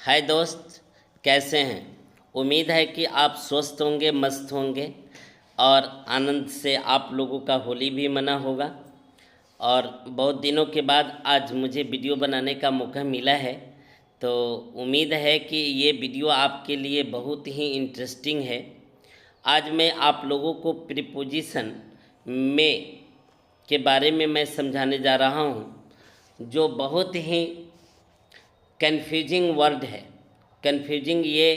हाय दोस्त, कैसे हैं। उम्मीद है कि आप स्वस्थ होंगे, मस्त होंगे और आनंद से आप लोगों का होली भी मना होगा। और बहुत दिनों के बाद आज मुझे वीडियो बनाने का मौका मिला है, तो उम्मीद है कि ये वीडियो आपके लिए बहुत ही इंटरेस्टिंग है। आज मैं आप लोगों को प्रीपोजिशन में के बारे में मैं समझाने जा रहा हूँ, जो बहुत ही कन्फ्यूजिंग वर्ड है। कन्फ्यूजिंग ये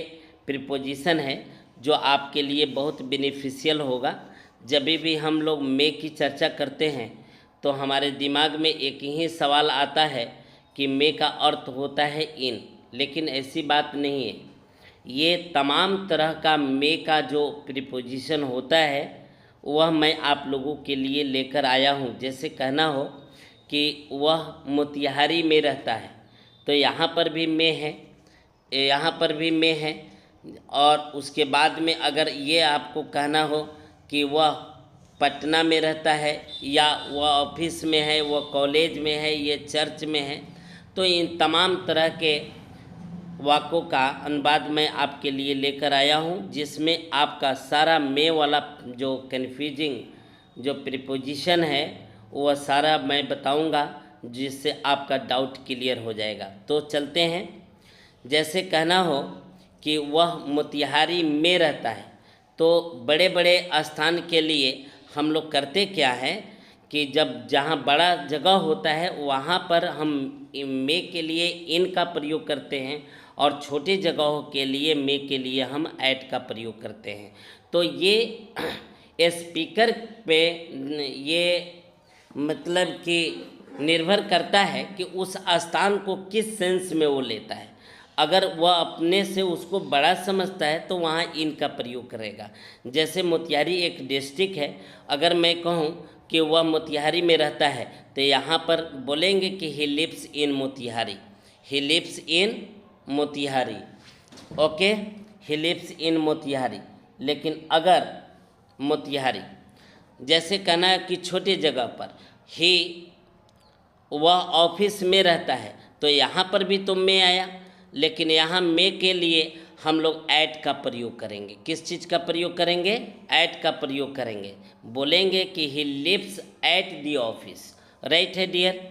प्रीपोजिशन है जो आपके लिए बहुत बेनिफिशियल होगा। जब भी हम लोग मे की चर्चा करते हैं तो हमारे दिमाग में एक ही सवाल आता है कि मे का अर्थ होता है इन, लेकिन ऐसी बात नहीं है। ये तमाम तरह का मे का जो प्रीपोजिशन होता है वह मैं आप लोगों के लिए लेकर आया हूँ। जैसे कहना हो कि वह मोतिहारी में रहता है, तो यहाँ पर भी मे है, यहाँ पर भी मे है। और उसके बाद में अगर ये आपको कहना हो कि वह पटना में रहता है, या वह ऑफिस में है, वह कॉलेज में है, ये चर्च में है, तो इन तमाम तरह के वाक्यों का अनुवाद मैं आपके लिए लेकर आया हूँ, जिसमें आपका सारा मे वाला जो कन्फ्यूजिंग जो प्रीपोजिशन है वह सारा मैं बताऊँगा, जिससे आपका डाउट क्लियर हो जाएगा। तो चलते हैं। जैसे कहना हो कि वह मोतिहारी में रहता है, तो बड़े बड़े स्थान के लिए हम लोग करते क्या है कि जब जहाँ बड़ा जगह होता है वहाँ पर हम मे के लिए इन का प्रयोग करते हैं, और छोटे जगहों के लिए मे के लिए हम ऐट का प्रयोग करते हैं। तो ये स्पीकर पे ये मतलब कि निर्भर करता है कि उस स्थान को किस सेंस में वो लेता है। अगर वह अपने से उसको बड़ा समझता है तो वहाँ इन का प्रयोग करेगा। जैसे मोतिहारी एक डिस्ट्रिक्ट है, अगर मैं कहूँ कि वह मोतिहारी में रहता है तो यहाँ पर बोलेंगे कि he lives in Motihari, he lives in Motihari. Okay, he lives in Motihari. लेकिन अगर मोतिहारी जैसे कहना है कि छोटे जगह पर ही वह ऑफिस में रहता है, तो यहाँ पर भी तो मे आया, लेकिन यहाँ मे के लिए हम लोग ऐट का प्रयोग करेंगे। किस चीज़ का प्रयोग करेंगे? ऐट का प्रयोग करेंगे। बोलेंगे कि he lives at the office. Right है डियर।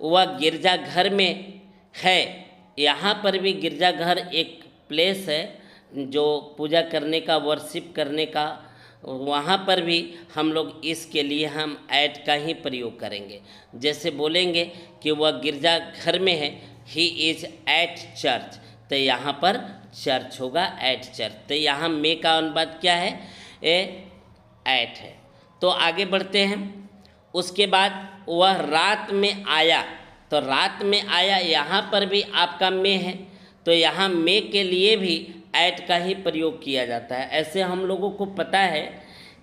वह गिरजाघर में है। यहाँ पर भी गिरजाघर एक प्लेस है जो पूजा करने का, वर्शिप करने का, वहाँ पर भी हम लोग इसके लिए हम ऐट का ही प्रयोग करेंगे। जैसे बोलेंगे कि वह गिरजाघर में है, ही इज एट चर्च, तो यहाँ पर चर्च होगा, एट चर्च। तो यहाँ मे का अनुवाद क्या है? एट है। तो आगे बढ़ते हैं। उसके बाद वह रात में आया, तो रात में आया यहाँ पर भी आपका मे है, तो यहाँ मे के लिए भी ऐट का ही प्रयोग किया जाता है। ऐसे हम लोगों को पता है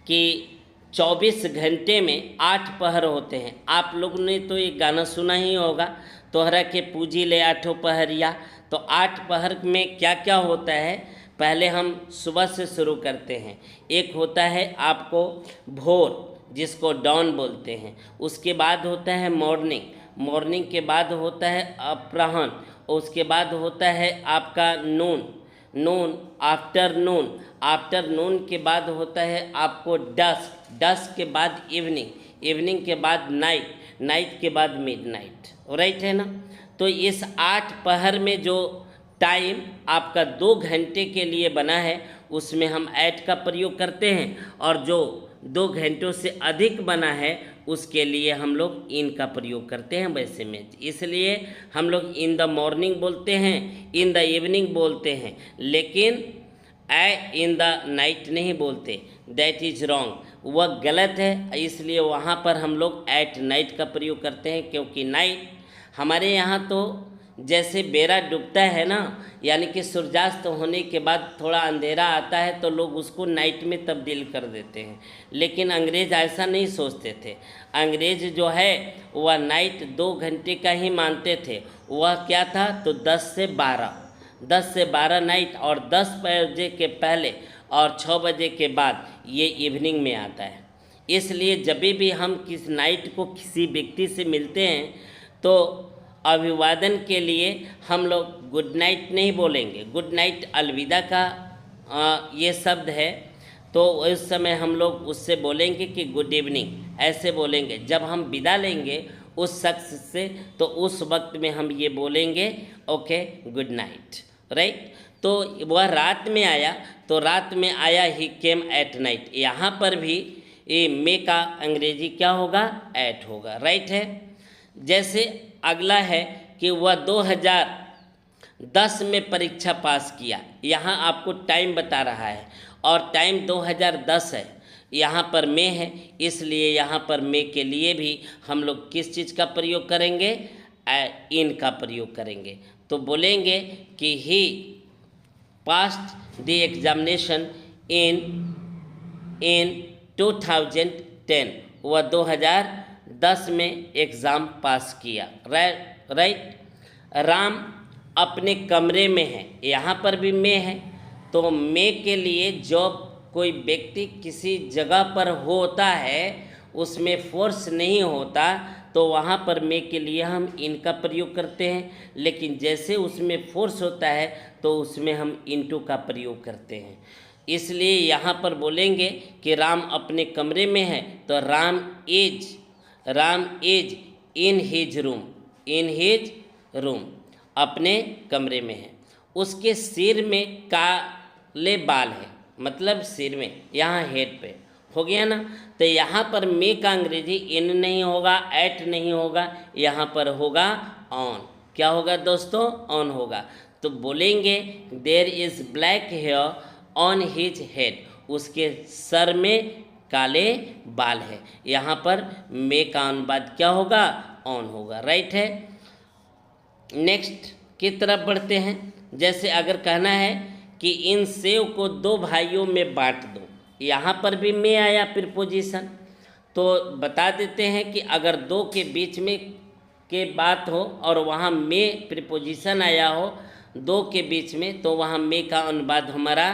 कि 24 घंटे में 8 पहर होते हैं। आप लोग ने तो एक गाना सुना ही होगा, तोहरा के पूजी ले आठों पहरिया। तो 8 पहर में क्या क्या होता है, पहले हम सुबह से शुरू करते हैं। एक होता है आपको भोर, जिसको डॉन बोलते हैं। उसके बाद होता है मॉर्निंग, मॉर्निंग के बाद होता है अपराह्न, उसके बाद होता है आपका नून, नून आफ्टरनून, आफ्टरनून के बाद होता है आपको डस्क, डस्क के बाद इवनिंग, इवनिंग के बाद नाइट, नाइट के बाद मिडनाइट। राइट है ना। तो इस 8 पहर में जो टाइम आपका 2 घंटे के लिए बना है उसमें हम ऐट का प्रयोग करते हैं, और जो 2 घंटों से अधिक बना है उसके लिए हम लोग इन का प्रयोग करते हैं। वैसे में इसलिए हम लोग इन द मॉर्निंग बोलते हैं, इन द इवनिंग बोलते हैं, लेकिन इन द नाइट नहीं बोलते। दैट इज रॉन्ग, वह गलत है। इसलिए वहाँ पर हम लोग एट नाइट का प्रयोग करते हैं, क्योंकि नाइट हमारे यहाँ तो जैसे बेरा डूबता है ना, यानी कि सूर्यास्त होने के बाद थोड़ा अंधेरा आता है तो लोग उसको नाइट में तब्दील कर देते हैं, लेकिन अंग्रेज़ ऐसा नहीं सोचते थे। अंग्रेज़ जो है वह नाइट 2 घंटे का ही मानते थे। वह क्या था, तो 10 से 12, 10 से 12 नाइट, और 10 बजे के पहले और 6 बजे के बाद ये इवनिंग में आता है। इसलिए जब भी हम किस नाइट को किसी व्यक्ति से मिलते हैं तो अभिवादन के लिए हम लोग गुड नाइट नहीं बोलेंगे। गुड नाइट अलविदा का ये शब्द है, तो उस समय हम लोग उससे बोलेंगे कि गुड इवनिंग, ऐसे बोलेंगे। जब हम विदा लेंगे उस शख्स से, तो उस वक्त में हम ये बोलेंगे ओके गुड नाइट, राइट। तो वह रात में आया, तो रात में आया ही केम एट नाइट। यहाँ पर भी ये मे का अंग्रेजी क्या होगा, एट होगा, राइट है। जैसे अगला है कि वह 2010 में परीक्षा पास किया। यहाँ आपको टाइम बता रहा है और टाइम 2010 है, यहाँ पर मे है, इसलिए यहाँ पर मे के लिए भी हम लोग किस चीज़ का प्रयोग करेंगे, इन का प्रयोग करेंगे। तो बोलेंगे कि ही पास्ड द एग्जामिनेशन इन 2010, वह 2010 में एग्ज़ाम पास किया, राइट। राम अपने कमरे में है, यहाँ पर भी मे है, तो मे के लिए जब कोई व्यक्ति किसी जगह पर होता है उसमें फोर्स नहीं होता, तो वहाँ पर मे के लिए हम इनका प्रयोग करते हैं। लेकिन जैसे उसमें फोर्स होता है तो उसमें हम इनटू का प्रयोग करते हैं। इसलिए यहाँ पर बोलेंगे कि राम अपने कमरे में है, तो Ram is in his room, अपने कमरे में है। उसके सिर में काले बाल है, मतलब सिर में, यहाँ हेड पे हो गया ना। तो यहाँ पर मे का अंग्रेजी इन नहीं होगा, एट नहीं होगा, यहाँ पर होगा ऑन। क्या होगा दोस्तों, ऑन होगा। तो बोलेंगे there is black hair on his head, उसके सर में काले बाल है। यहाँ पर मे का अनुवाद क्या होगा, ऑन होगा, राइट है। नेक्स्ट की तरफ बढ़ते हैं। जैसे अगर कहना है कि इन सेव को 2 भाइयों में बांट दो, यहाँ पर भी मे आया प्रीपोजिशन। तो बता देते हैं कि अगर 2 के बीच में के बात हो और वहाँ मे प्रीपोजिशन आया हो 2 के बीच में, तो वहाँ मे का अनुवाद हमारा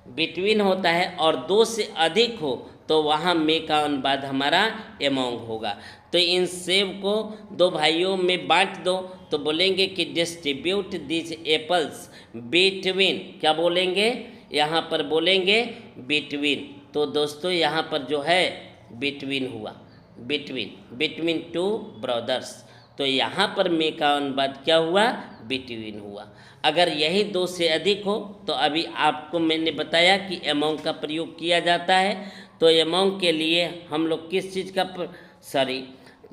बिटवीन होता है, और 2 से अधिक हो तो वहाँ मे का अनुवाद हमारा एमोंग होगा। तो इन सेब को 2 भाइयों में बांट दो, तो बोलेंगे कि डिस्ट्रीब्यूट दिस एप्पल्स बिटवीन, क्या बोलेंगे, यहाँ पर बोलेंगे बिटवीन। तो दोस्तों यहाँ पर जो है बिटवीन हुआ, बिटवीन 2 ब्रदर्स। तो यहाँ पर मे का अनुवाद क्या हुआ, बिटवीन हुआ। अगर यही 2 से अधिक हो तो अभी आपको मैंने बताया कि एमोंग का प्रयोग किया जाता है। तो एमोंग के लिए हम लोग किस चीज़ का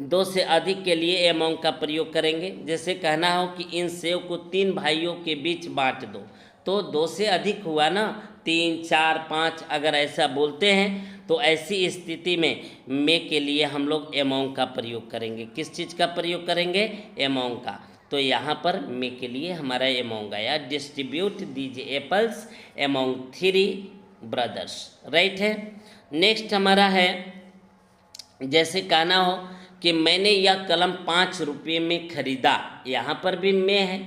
2 से अधिक के लिए एमोंग का प्रयोग करेंगे। जैसे कहना हो कि इन सेव को 3 भाइयों के बीच बांट दो, तो 2 से अधिक हुआ ना, 3, 4, 5 अगर ऐसा बोलते हैं तो ऐसी स्थिति में मे के लिए हम लोग एमोंग का प्रयोग करेंगे। किस चीज़ का प्रयोग करेंगे, एमोंग का। तो यहाँ पर मे के लिए हमारा एमोंग आया, distribute these apples among 3 brothers, right है। नेक्स्ट हमारा है, जैसे कहना हो कि मैंने यह कलम 5 रुपये में खरीदा, यहाँ पर भी मे है,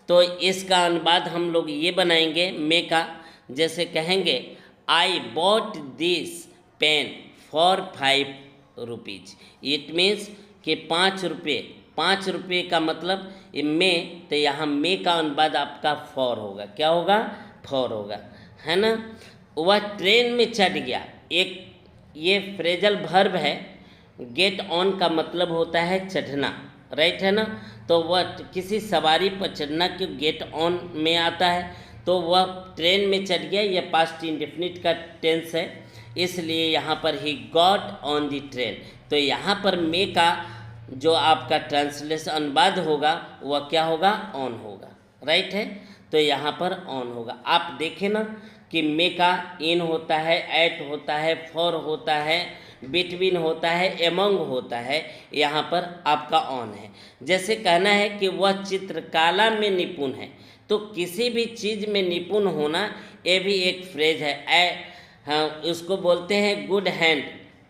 तो इसका अनुवाद हम लोग ये बनाएंगे मे का। जैसे कहेंगे I bought this pen for 5 rupees, it means कि 5 रुपये का मतलब मे, तो यहाँ मे का अनुवाद आपका फॉर होगा, क्या होगा, फॉर होगा, है ना। वह ट्रेन में चढ़ गया, एक ये फ्रेजल वर्ब है। गेट ऑन का मतलब होता है चढ़ना, राइट है ना। तो वह किसी सवारी पर चढ़ना क्यों गेट ऑन में आता है, तो वह ट्रेन में चढ़ गया, यह पास्ट इंडेफिनिट का टेंस है, इसलिए यहाँ पर he got on the train. तो यहाँ पर मे का जो आपका ट्रांसलेशन अनुवाद होगा वह क्या होगा, ऑन होगा, राइट है। तो यहाँ पर ऑन होगा। आप देखें ना कि मे का इन होता है, एट होता है, फॉर होता है, बिटवीन होता है, एमोंग होता है, यहाँ पर आपका ऑन है। जैसे कहना है कि वह चित्रकला में निपुण है, तो किसी भी चीज़ में निपुण होना ये भी एक फ्रेज है। हाँ, उसको बोलते हैं good hand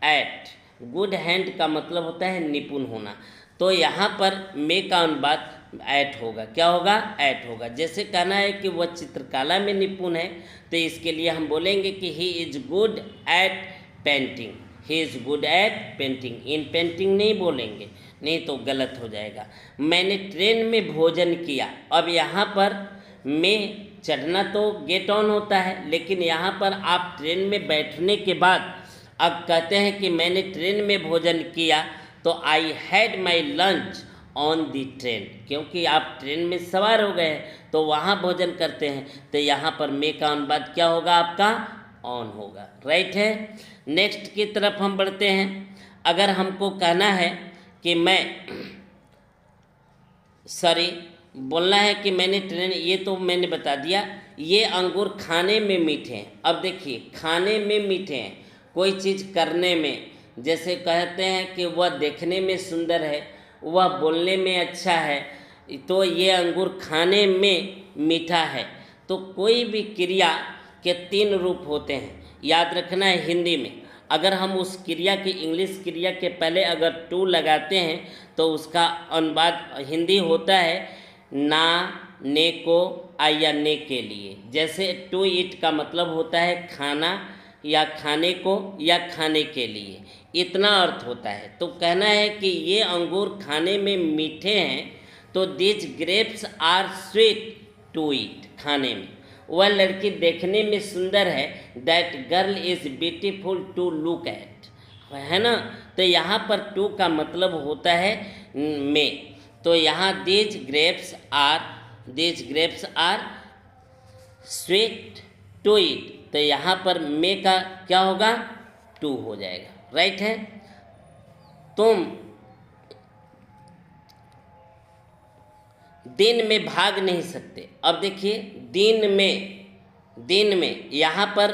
eight. Good hand का मतलब होता है निपुण होना। तो यहाँ पर मे का अनुवाद एट होगा, क्या होगा, एट होगा। जैसे कहना है कि वह चित्रकला में निपुण है, तो इसके लिए हम बोलेंगे कि he is good at painting, he is good at painting. In painting नहीं बोलेंगे, नहीं तो गलत हो जाएगा। मैंने ट्रेन में भोजन किया, अब यहाँ पर में चढ़ना तो गेट ऑन होता है, लेकिन यहाँ पर आप ट्रेन में बैठने के बाद अब कहते हैं कि मैंने ट्रेन में भोजन किया, तो I had my lunch on the train, क्योंकि आप ट्रेन में सवार हो गए हैं तो वहाँ भोजन करते हैं, तो यहाँ पर मे का अनुवाद क्या होगा आपका? ऑन होगा। राइट है। नेक्स्ट की तरफ हम बढ़ते हैं। अगर हमको कहना है कि बोलना है कि मैंने ट्रेन, ये तो मैंने बता दिया। ये अंगूर खाने में मीठे हैं। अब देखिए, खाने में मीठे हैं, कोई चीज़ करने में, जैसे कहते हैं कि वह देखने में सुंदर है, वह बोलने में अच्छा है, तो ये अंगूर खाने में मीठा है। तो कोई भी क्रिया के 3 रूप होते हैं, याद रखना है हिंदी में। अगर हम उस क्रिया की इंग्लिश क्रिया के पहले अगर टू लगाते हैं तो उसका अनुवाद हिंदी होता है ना, ने को, या ने के लिए। जैसे टू ईट का मतलब होता है खाना, या खाने को, या खाने के लिए, इतना अर्थ होता है। तो कहना है कि ये अंगूर खाने में मीठे हैं, तो this grapes are sweet to eat, खाने में। वह लड़की देखने में सुंदर है, that girl is beautiful to look at, है ना। तो यहाँ पर टू का मतलब होता है में। तो यहाँ this grapes are sweet to eat, तो यहाँ पर मे का क्या होगा? टू हो जाएगा। राइट है। तुम दिन में भाग नहीं सकते। अब देखिए, दिन में यहाँ पर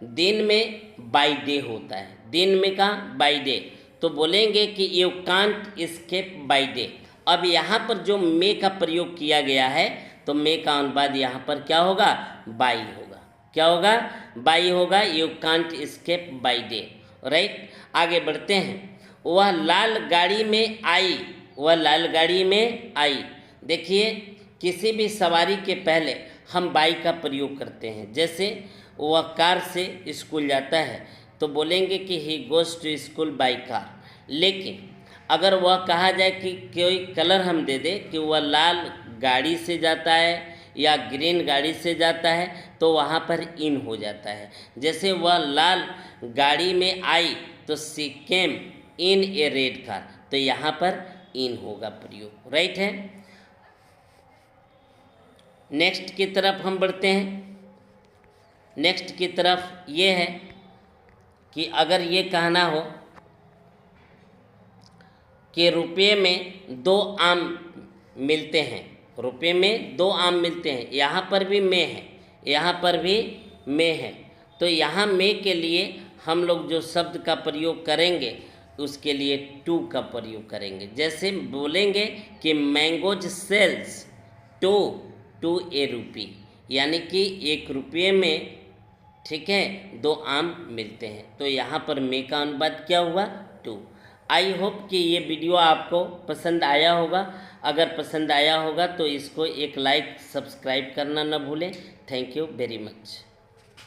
दिन में बाय डे होता है, दिन में का बाय डे, तो बोलेंगे कि you can't escape by day. अब यहाँ पर जो मे का प्रयोग किया गया है, तो मे का अनुवाद यहाँ पर क्या होगा? बाई होगा। क्या होगा? बाई होगा। You can't escape by day. Right. आगे बढ़ते हैं। वह लाल गाड़ी में आई, वह लाल गाड़ी में आई। देखिए, किसी भी सवारी के पहले हम बाई का प्रयोग करते हैं। जैसे वह कार से स्कूल जाता है, तो बोलेंगे कि he goes to school by car. लेकिन अगर वह कहा जाए कि कोई कलर हम दे दे कि वह लाल गाड़ी से जाता है या ग्रीन गाड़ी से जाता है, तो वहाँ पर इन हो जाता है। जैसे वह लाल गाड़ी में आई, तो सी केम इन ए रेड कार, तो यहाँ पर इन होगा प्रयोग। राइट है। नेक्स्ट की तरफ हम बढ़ते हैं। नेक्स्ट की तरफ ये है कि अगर ये कहना हो कि रुपये में 2 आम मिलते हैं, रुपये में 2 आम मिलते हैं, यहाँ पर भी में है, यहाँ पर भी में है, तो यहाँ में के लिए हम लोग जो शब्द का प्रयोग करेंगे उसके लिए टू का प्रयोग करेंगे। जैसे बोलेंगे कि मैंगोज सेल्स टू ए रुपी, यानी कि 1 रुपये में, ठीक है, 2 आम मिलते हैं, तो यहाँ पर में का अनुवाद क्या हुआ? टू। आई होप कि ये वीडियो आपको पसंद आया होगा। अगर पसंद आया होगा तो इसको एक लाइक, सब्सक्राइब करना न भूलें। Thank you very much.